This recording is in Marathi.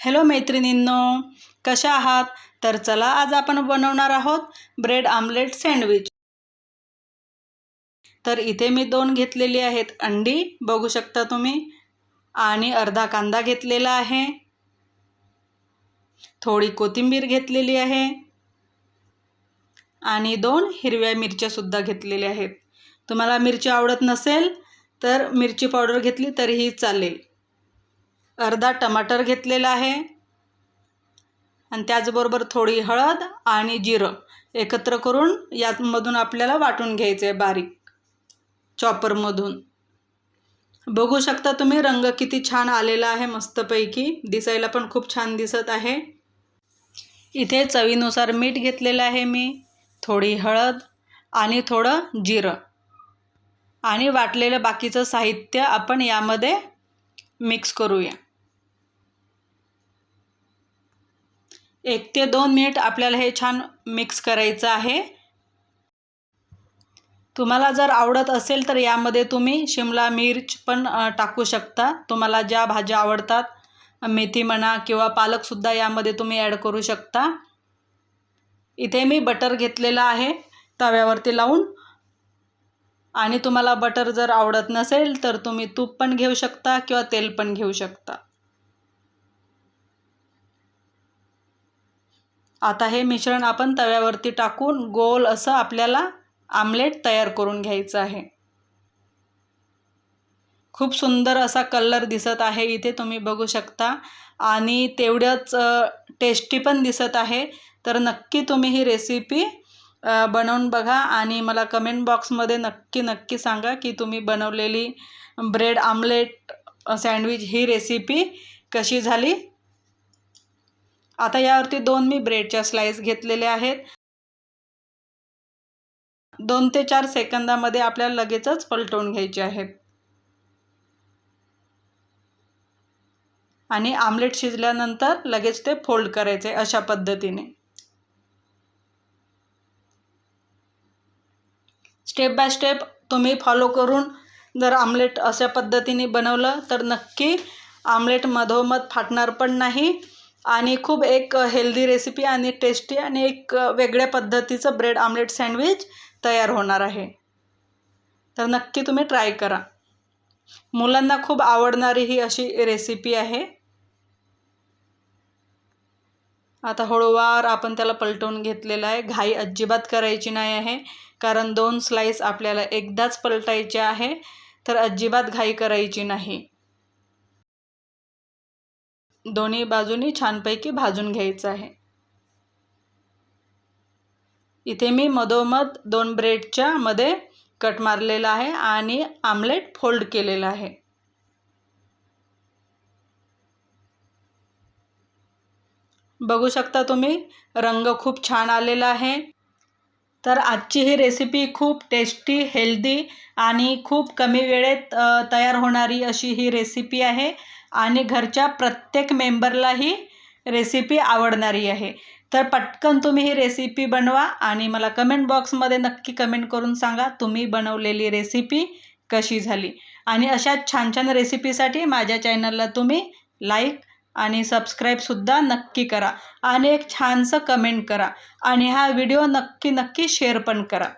हॅलो मैत्रिणींनो, कशा आहात? तर चला आज आपण बनवणार आहोत ब्रेड आमलेट सँडविच। तर इथे मी 2 घेतलेली आहेत अंडी, बघू शकता तुम्ही, आणि अर्धा कांदा घेतलेला आहे, थोडी कोथिंबीर घेतलेली आहे आणि 2 हिरव्या मिरच्या सुद्धा घेतलेल्या आहेत। तुम्हाला मिरची आवडत नसेल तर मिरची पावडर घेतली तरीही चालेल। अर्धा टमाटर घेतलेला आहे आणि त्याचबरोबर थोडी हळद आणि जिरं एकत्र करून यामधून आपल्याला वाटून घ्यायचे आहे बारीक चॉपरमधून। बघू शकता तुम्ही रंग किती छान आलेला आहे, मस्तपैकी दिसायला पण खूप छान दिसत आहे। इथे चवीनुसार मीठ घेतलेलं आहे मी, थोडी हळद आणि थोडं जिरं आणि वाटलेलं बाकीचं साहित्य आपण यामध्ये मिक्स करूया। 1 ते 2 मिनिट आपल्याला हे छान मिक्स करायचं आहे। तुम्हाला जर आवडत असेल तर यामध्ये तुम्ही शिमला मिर्च पण टाकू शकता। तुम्हाला ज्या भाज्या आवडतात, मेथी म्हणा किंवा पालकसुद्धा यामध्ये तुम्ही ॲड करू शकता। इथे मी बटर घेतलेलं आहे तव्यावरती लावून, आणि तुम्हाला बटर जर आवडत नसेल तर तुम्ही तूप पण घेऊ शकता किंवा तेल पण घेऊ शकता। आता हे मिश्रण आपण तव्यावरती टाकून गोल असं आपल्याला आमलेट तयार करून घ्यायचं आहे। खूप सुंदर असा कलर दिसत आहे इथे तुम्ही बघू शकता, आणि तेवढंच टेस्टी पण दिसत आहे। तर नक्की तुम्ही ही रेसिपी बनवून बघा आणि मला कमेंट बॉक्समध्ये नक्की सांगा की तुम्ही बनवलेली ब्रेड आमलेट सँडविच ही रेसिपी कशी झाली। आता यावरती 2 मी ब्रेडच्या स्लाइस घेतलेल्या आहेत। 2 ते 4 सेकंदामध्ये आपल्याला लगेचच पलटवून घ्यायचे आहेत आणि आमलेट शिजल्यानंतर लगेच ते फोल्ड करायचे अशा पद्धतीने। स्टेप बाय स्टेप तुम्ही फॉलो करून जर आमलेट अशा पद्धतीने बनवलं तर नक्की आमलेट मधोमध फाटणार पण नाही, आणि खूप एक हेल्दी रेसिपी आणि टेस्टी आणि एक वेगळ्या पद्धतीचं ब्रेड आमलेट सँडविच तयार होणार आहे। तर नक्की तुम्ही ट्राय करा, मुलांना खूप आवडणारी ही अशी रेसिपी आहे। आता हळूवार आपण त्याला पलटवून घेतलेलं आहे। घाई अजिबात करायची नाही आहे, कारण 2 स्लाइस आपल्याला एकदाच पलटायचे आहे, तर अजिबात घाई करायची नाही। दोन्ही बाजूनी छानपैकी भाजून घ्यायचं आहे। इथे मी मधोमध 2 ब्रेडच्या मध्ये कट मारलेला आहे आणि आमलेट फोल्ड केलेला आहे। बघू शकता तुम्ही रंग खूप छान आलेला आहे। तर आजची ही रेसिपी खूप टेस्टी, हेल्दी आणि खूप कमी वेळेत तयार होणारी अशी ही रेसिपी आहे, आणि घरच्या प्रत्येक मेंबरला ही रेसिपी आवडणारी आहे। तर पटकन तुम्ही ही रेसिपी बनवा आणि मला कमेंट बॉक्समध्ये नक्की कमेंट करून सांगा तुम्ही बनवलेली रेसिपी कशी झाली। आणि अशा छान छान रेसिपीसाठी माझ्या चॅनलला तुम्ही लाईक आणि सबस्क्राईबसुद्धा नक्की करा आणि एक छानसं कमेंट करा, आणि हा व्हिडिओ नक्की शेअर पण करा।